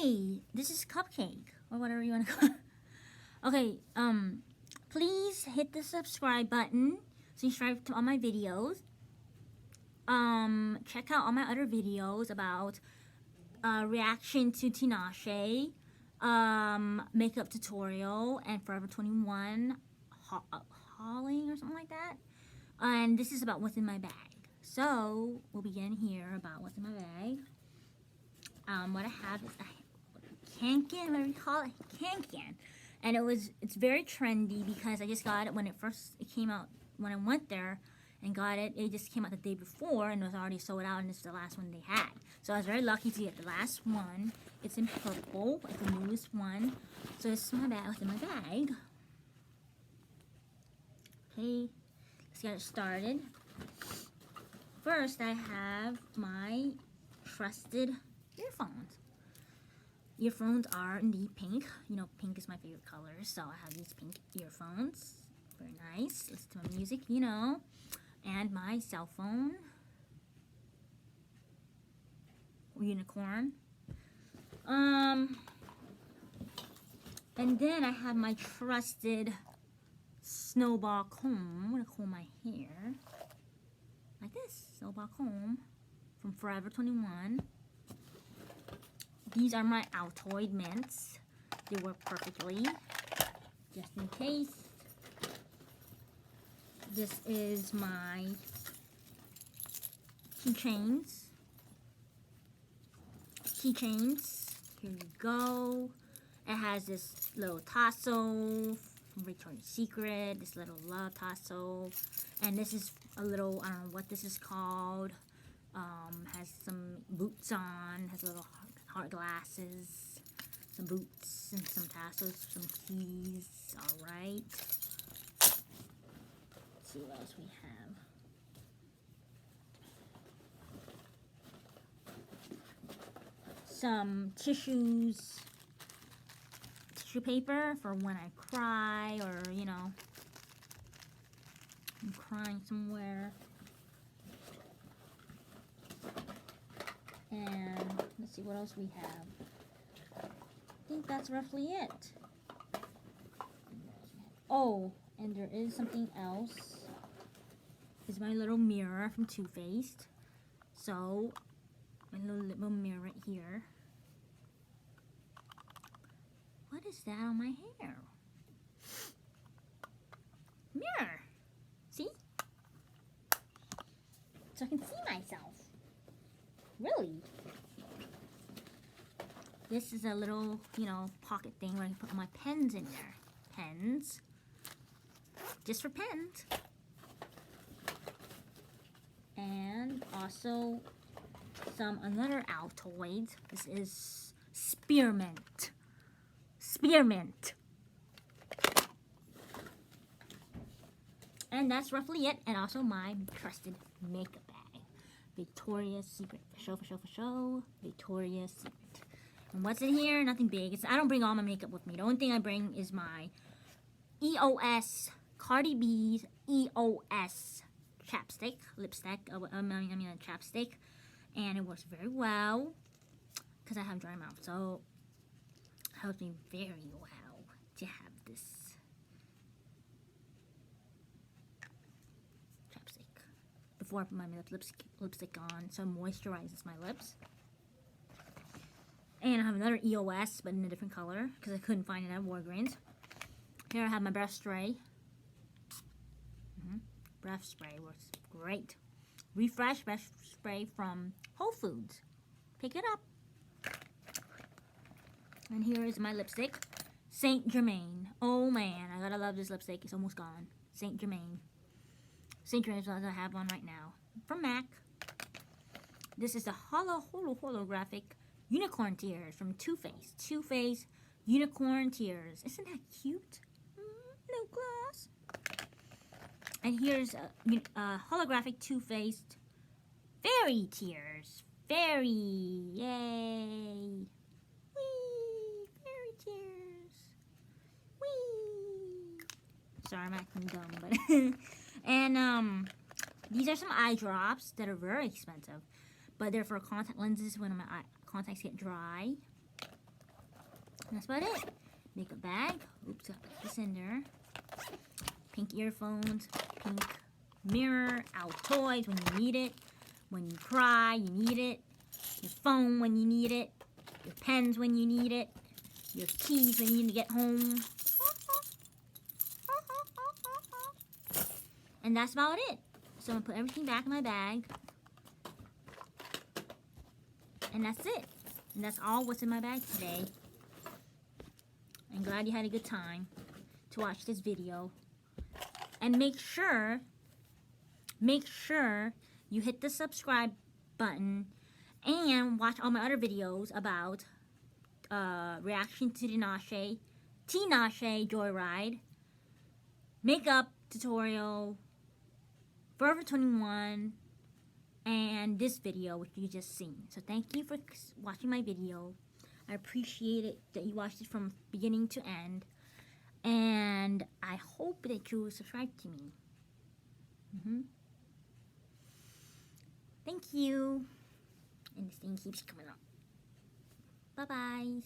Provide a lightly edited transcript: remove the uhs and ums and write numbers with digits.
Hey, this is Cupcake, or whatever you want to call it. Okay, please hit the subscribe button. Subscribe to all my videos. Check out all my other videos about reaction to Tinashe, makeup tutorial, and Forever 21 hauling or something like that. And this is about what's in my bag. So we'll begin here about what's in my bag. What I have is a cancan, whatever you call it, cancan. And it's very trendy because I just got it when it came out, when I went there and got it. It just came out the day before and it was already sold out, and it's the last one they had. So I was very lucky to get the last one. It's in purple, it's the newest one. So this is my bag, what's in my bag. Okay, let's get it started. First, I have my trusted earphones. Earphones are indeed pink. You know, pink is my favorite color, so I have these pink earphones. Very nice. Listen to my music, you know. And my cell phone. Unicorn. And then I have my trusted snowball comb. I'm gonna comb my hair. Like this. Snowball comb from Forever 21. These are my Altoid mints. They work perfectly, just in case. This is my keychains. Here you go. It has this little tassel from Victoria's Secret, this little love tassel. And this is a little, I don't know what this is called. Has some boots on, has little heart glasses, some boots, and some tassels, some keys. Alright. Let's see what else we have. Some tissues, tissue paper for when I cry, or, you know, I'm crying somewhere. And let's see what else we have. I think that's roughly it. Oh, and there is something else. This is my little mirror from Too Faced. So, my little mirror right here. What is that on my hair? Mirror. See? So I can see myself. Really? This is a little, you know, pocket thing where I can put my pens in there. Pens. Just for pens. And also another Altoid. This is spearmint. Spearmint. And that's roughly it. And also my trusted makeup bag. Victoria's Secret. For show. Victoria's Secret. And what's in here? Nothing big. I don't bring all my makeup with me. The only thing I bring is my EOS, Cardi B's EOS chapstick, lipstick. I mean a chapstick. And it works very well because I have dry mouth. So it helps me very well to have this before I put my lipstick on, so it moisturizes my lips. And I have another EOS, but in a different color, because I couldn't find it at Walgreens. Here I have my breath spray. Breath spray works great. Refresh breath spray from Whole Foods. Pick it up. And here is my lipstick. Saint Germain. Oh man, I gotta love this lipstick. It's almost gone. Saint Germain. Saint Germain is what I have on right now. From MAC. This is the holographic unicorn tears from Too Faced. Too Faced unicorn tears. Isn't that cute? Lip gloss. And here's a holographic Too Faced fairy tears. Fairy. Yay. Whee. Fairy tears. Whee. Sorry, I'm acting dumb, but... And, these are some eye drops that are very expensive. But they're for contact lenses when my contacts get dry. That's about it. Makeup bag. Oops, got this in there. Pink earphones. Pink mirror. Our toys when you need it. When you cry, you need it. Your phone when you need it. Your pens when you need it. Your keys when you need to get home. And that's about it. So I'm going to put everything back in my bag. And that's it. And that's all what's in my bag today. I'm glad you had a good time to watch this video. And make sure you hit the subscribe button and watch all my other videos about reaction to Tinashe Joyride, makeup tutorial, Forever 21, and this video which you just seen. So thank you for watching my video. I appreciate it that you watched it from beginning to end, and I hope that you will subscribe to me. Thank you. And this thing keeps coming up. Bye-bye.